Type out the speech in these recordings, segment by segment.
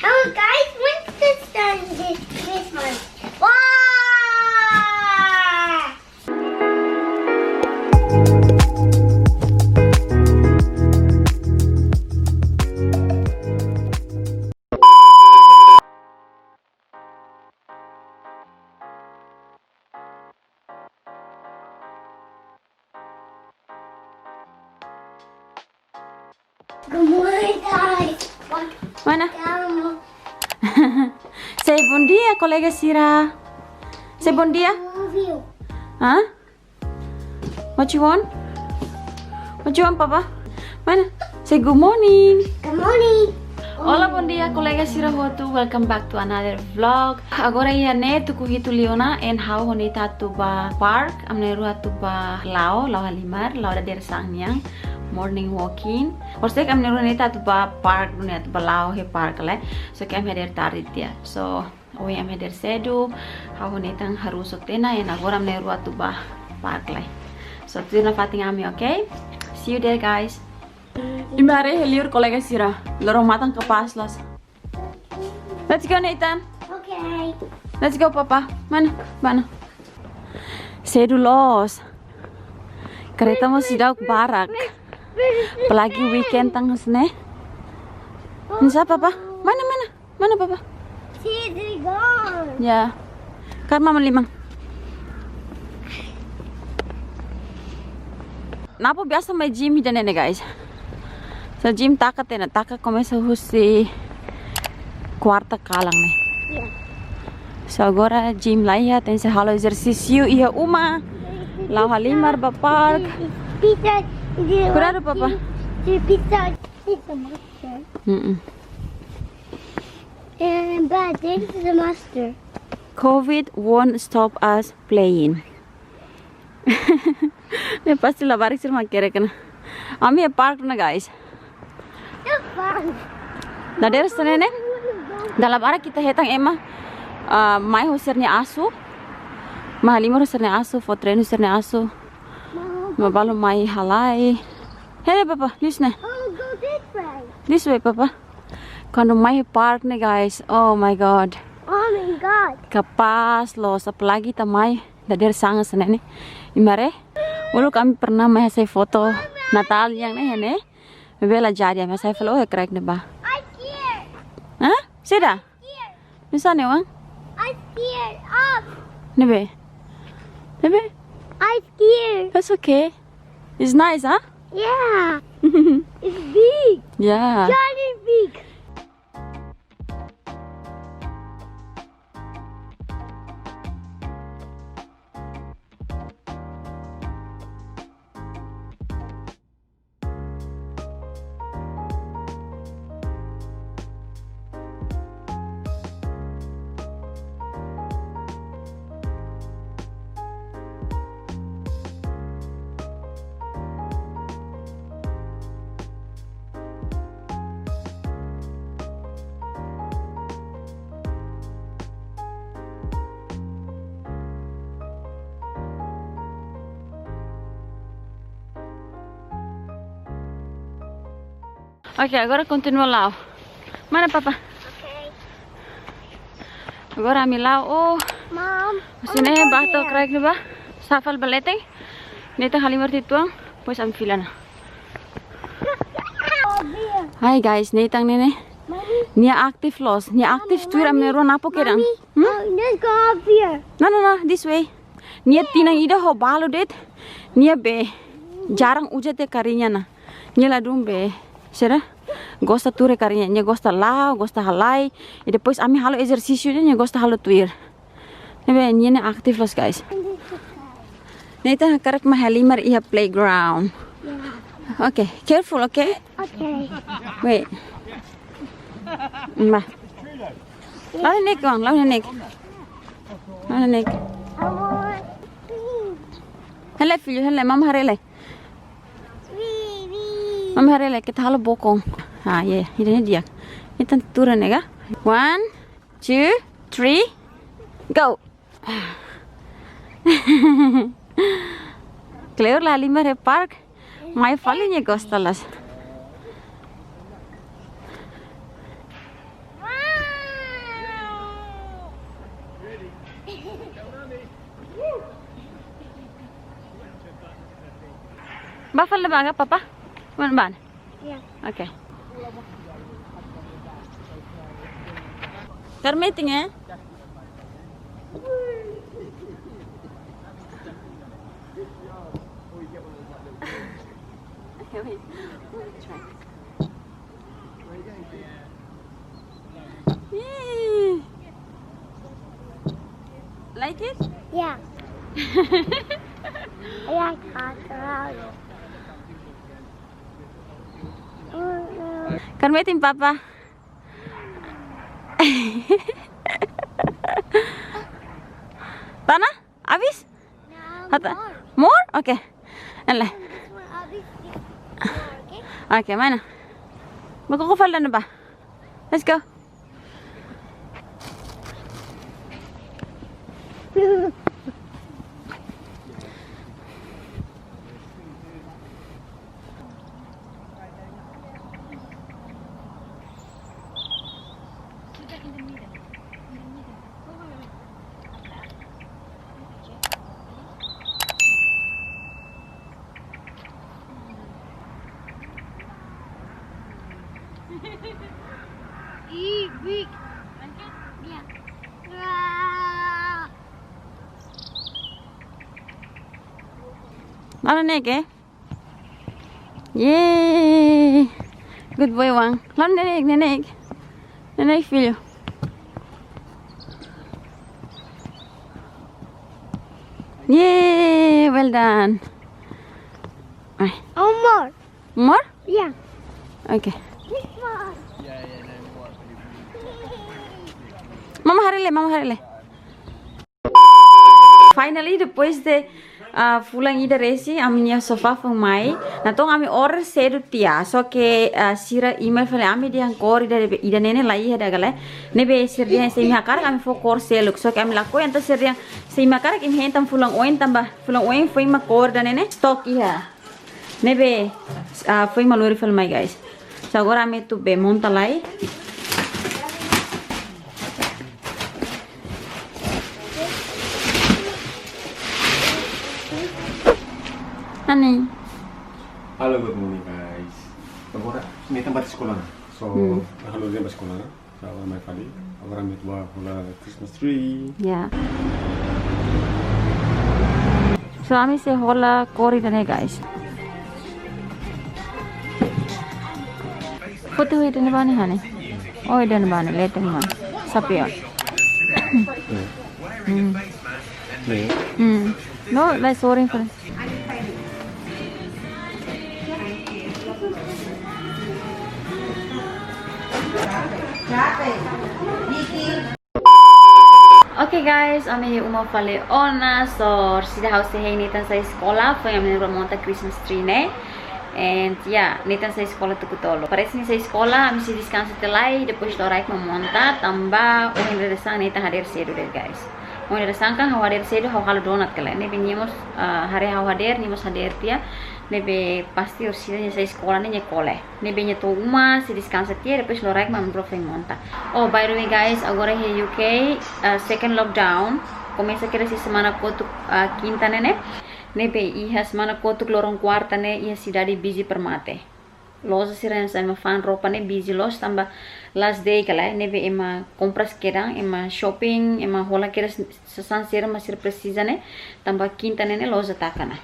Oh guys, when's this done this one? Wow! Good morning guys. Mana? Say bom dia, colega Sira. Say bom dia. Huh? What you want? What you want, Papa? Mana? Say good morning. Good morning. Hola, bom dia, colega Sira hotu. Welcome back to another vlog. Agora ia ne tu kuhitu liona en hau honita tu ba park. Amne rua tu ba lau halimar, lau da der sang yang. Morning walking. Orsek am neru neta tu ba park dunia tu ba lau he park le. So kem heder tarit dia. So oi am heder sedu. Hau neta harus tena en agora am neru tu ba park le. So tu na fatin ami, okay? See you there guys. Imare heliur kolega Sira. Lorong matang ke pas los. Let's go Nathan. Okay. Let's go Papa. Mana? Sedu los. Kereta mau sidak barak. Apalagi weekend tangis ne. Nisa Papa? Mana Papa? She's gone. Ya. Kan mama limang. Napa biasa mai gym hidane ne guys. So gym taka komesa husi quarta kalang ne. Yeah. So agora gym lá ia tem halo exercício ia uma lá halimar ba park. Pizza. Kurado Papa? Pizza. It's the mustard. And but this is the mustard. COVID won't stop us playing. Ne pasti lah barik sir makere kana. Ami park na guys. It's fun. Dader sene ne. Dalam ara kita hetang ema mai hosernya asu. Halimar hosernya asu, fotren hosernya asu. Mabalo mai halai. Hele Papa, listen. Oh, go this way. This way Papa. Quando mai park ne guys. Oh my god. Oh my god. Kapas los apalagi tamai dader sangat sene ne. Imare. Ulu kami pernah mai saya foto Natal yang ne. Bela jadi mai saya follow crack ne ba. I'm scared. Hah? Sida? Scared. Bisa ne wang? I'm scared. Up. Nebe. I'm scared. That's okay. It's nice, huh? Yeah. It's big. Yeah. Johnny big. Ok, agora continua lá. Mana Papa? Okay. Agora mi lá. Oh, Mom. sini bato crack ne ba? Safal balete. Neta halimar tituang. Pois am filana. Oh, dear. Hi guys, netang nene. Mommy. Nia aktif los. Nia aktif tuir am nero napo kedang. Oh, let's go up here. No, this way. Nia tinang ida ho balo det. Nia be jarang ujate karinya na. Nia ladum be. Será? Gosta ture karinya, nya gosta lau, gosta halai. E depois ami halo exercício nya gosta halo tuir. Nebe nya aktif los guys. Neta karak ma halimar iha playground. Yeah. Okay, careful, okay? Okay. Wait. Ma. Lau nek bang, lau nek. I want three. Hele filho, hele mama harele. Three. Mama harele kita halo bokong. Ah, yeah, ini diak. Ini turun ya, 1, 2, 3, go. Claro, la halimar park. Mai falinya gostalas. Wow. Bafal na ba nga, papa? Ano ba? Yeah. Okay. Karmeting eh? Okay, wait. Try. Yay! Like it? Yeah. I like hot. Karmeting, papa. Tana? Abis? Hata? More? Okay. Ala. Okay, mana? Magkukufal na ba? Let's go. Big. Yeah. Ano nek eh? Yay! Good boy, Wang. Lan nenek. Nenek filho. Yay! Well done. Ay. Oh, more. More? Yeah. Okay. This one. Mama harile. Finally, depois de fulan ida resi, a minha sofá foi mai. Então, a minha hora cedo tia. Só que sira email falei, a minha dia cor ida nene lá ia daquela. Nebe sir dia sem minha cara, a minha foi cor seluk. Só que a minha laco então sir dia sem minha cara que me hentam fulan ohin tamba. Fulan ohin foi uma cor da nene. Stock ia. Nebe foi maluri falei mai guys. So agora a minha tu be monta lá. Honey. Halo, good morning guys. Agora, may tempat di sekolah. So, halo din ba sekolah? Sa my family. Agora may tuwa pula Christmas tree. Yeah. So, ami se hola kori dane guys. Foto ito na ba ni honey? Oh, ito na ba ni? Leto naman. Sapion. No, like sorry for Okay guys, kami umafali ona so sida house nitan sa escola foi kami remonta Christmas tree ne and yeah nitan sa escola tukutolo parece ni sa escola kami si descansa telai depois lorai mamonta tamba ohin hnesan nitan hadir cedo guys ohin hnesan kan hadir cedo halo donat kala ne venimos hare hadir nimos hadir tia nebe pasti orsidanya sa escola ne cole nebe nyeto uma si descansa tia depois lorai mambro foi monta. Oh, by the way guys, agora here UK second lockdown komesa kira si semana kotuk quinta nene nebe iha semana kotuk lorong quarta ne iha cidade busy permate loja siran sa ma fan roupa ne busy los tamba last day kala nebe ema compras kedang ema shopping ema hola kira sasan sira masir precisa ne tamba quinta nene loja takana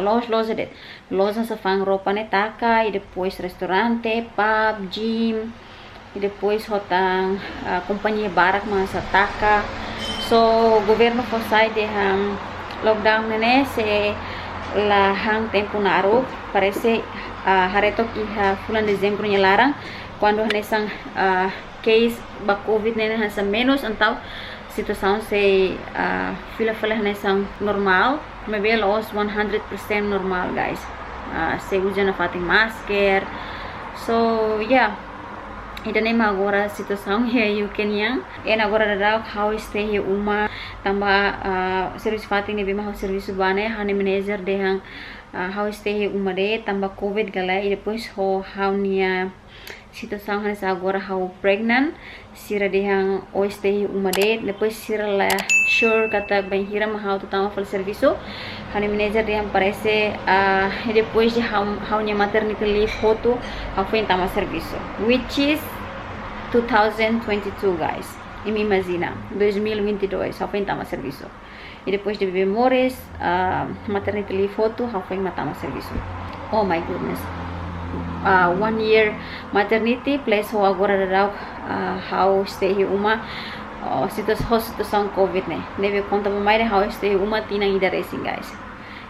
loja det loja sa fan roupa ne taka e depois restaurante pub gym e depois hotang companhia barak mga sa taka. So governo forsai de hang lockdown nene se la hang tempo naro parece haretok iha fulan dezembro nya larang quando hnesan case ba covid nene hasa menos então situação se fila hnesan normal maybe los 100% normal guys se usa na fatin masker so yeah ida nem agora situação here you can yang and agora da how stay here uma tamba serviço fatin ne bima serviço bane hane manager de hang how stay here uma de tamba covid gala e depois how nia situação nessa agora how pregnant sira dehang oeste uma deit depois sira la sure kata bem hira mahau tu tama fal serviço hani manager dehang parece e depois de how nya maternity leave hotu how foi tama serviço which is 2022 guys imi imagina 2022 how foi tama serviço e depois de bebê maternity leave hotu how foi tama serviço. Oh my goodness. 1 year maternity plus ho agora daw how stay uma situação covid ne nebe conta mai how stay uma tinang ida racing guys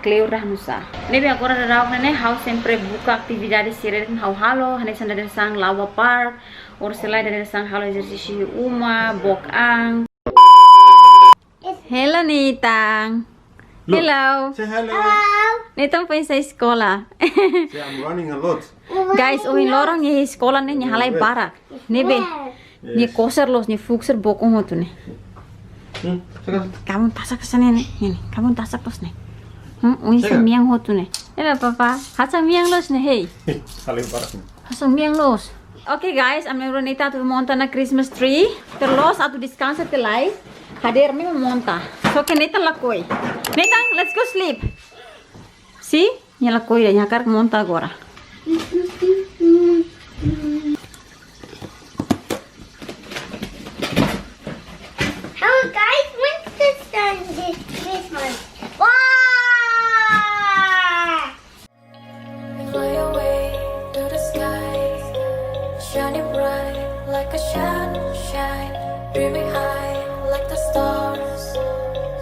clear rah nusa nebe agora daw ne how sempre buka atividades sirem how halo hanesan dari sang lawa park or selain dari sang halo exercise uma bokang. Hello Nitang. Hello. Say hello. Nitang pa sa escola. Say I'm running a lot. Guys, ohin lorong ni sekolah ni halai barak. Nebe. Ni koser los ni fukser bokong hotu ne. Kamu tasak kesana ne. Ni kamu tasak los ne. Ohin sa miang hotu ne. Ela papa, hasang miang los ne hey. Halai barak. Hasang miang los. Okay guys, I'm Ronita to monta na Christmas tree. Terlos atu descansa telai. Hadir mi monta. So que Nathan lakoi. Nathan, let's go sleep. See? Nya lakoi nya kar monta agora. Hello guys, when's this done this month? Wow! Fly away to the sky, shining bright like a sunshine, dreaming high like the stars,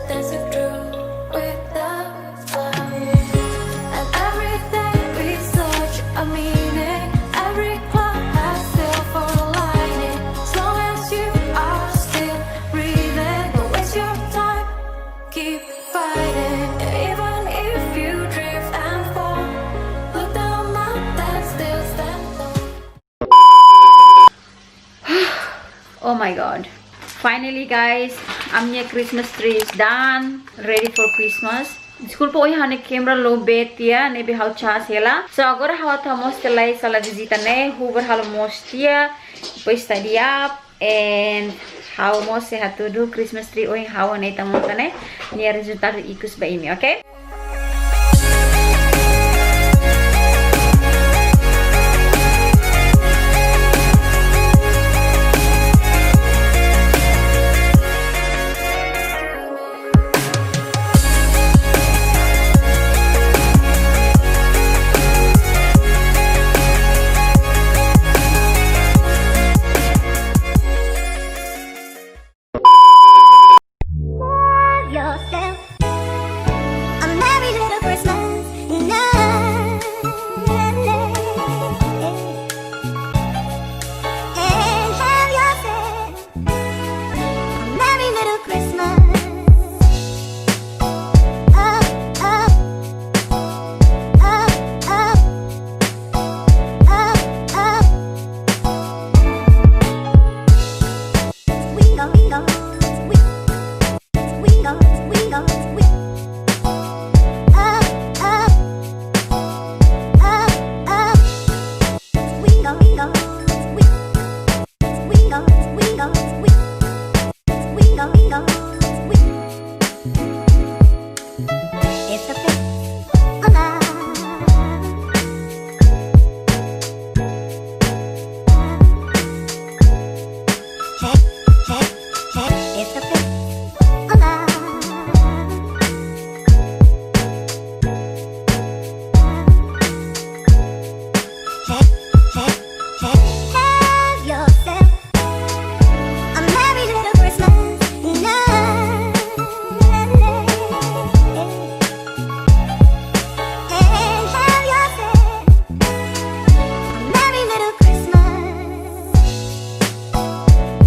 dancing through with the clouds. And everything is such a meaning. Every cloud has silver lining. As long as you are still breathing, don't waste your time. Keep fighting, even if you drift and fall. Look down, mountain still stand tall. Oh my god. Finally guys, amnya Christmas tree is done, ready for Christmas. School po hane camera low bet ya, nebe how chas hela. So agora how tamos telai sala visita ne, huber halo mostia, depois study up and how mo se have to do Christmas tree ohin how ne tamo tane, ni resultado ikus ba imi, okay? Yourself a merry little Christmas. And have yourself a merry little Christmas. Up, up, up, up, up, up. We go, we go, we go, we go, we up, up, up, up. We go, we go, we go, we go, we go, we. It's a bit alive. Hey, hey, hey, it's a bit alive. Hey, hey, hey, have yourself a merry little Christmas. And have yourself a merry little Christmas.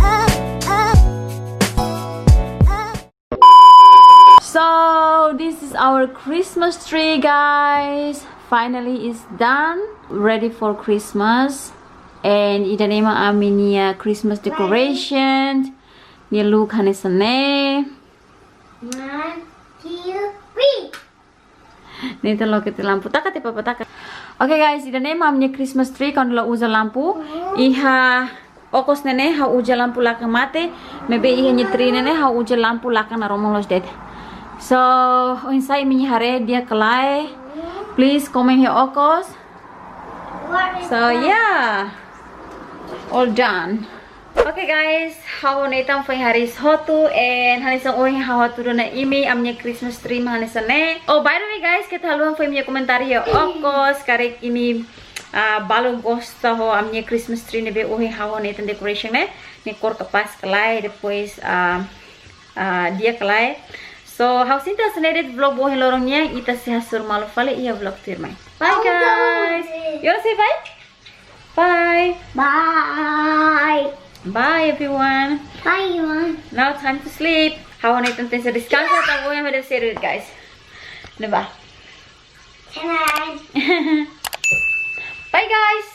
Up, up, up. So this is our Christmas tree guys. Finally it's done, ready for Christmas. And ida nema aminia Christmas decoration. Ni look hanesan ne. 1, 2, 3. Nito lo kita lampu taka papa taka. Oke guys, ida ne mamnya Christmas tree kan la uza lampu. Iha okos nene ha uja lampu laka mate. Mebe iha nyetri nene ha uja lampu laka na romolos det. So, insai minya hare dia kelai. Please comment here okos. So yeah, all done. Okay guys, how netam fai haris hotu and hanesan ohin hotu na imi amnya Christmas tree hanesan ne. Oh by the way guys, kita haluan fai minya komentari ya okos karek ini balu gosta ho amnya Christmas tree nebe ohin netan decoration ne kor kapas kelai depois dia kelai. So how sinta senedet vlog ohin lorongnya ita sihasur malu fale iya vlog tirmai. Bye guys. You wanna say bye? Bye. Bye. Bye everyone. Bye everyone. Now time to sleep. How on it and sa descansa tayo yung mga series guys. Diba? Can I? Bye guys.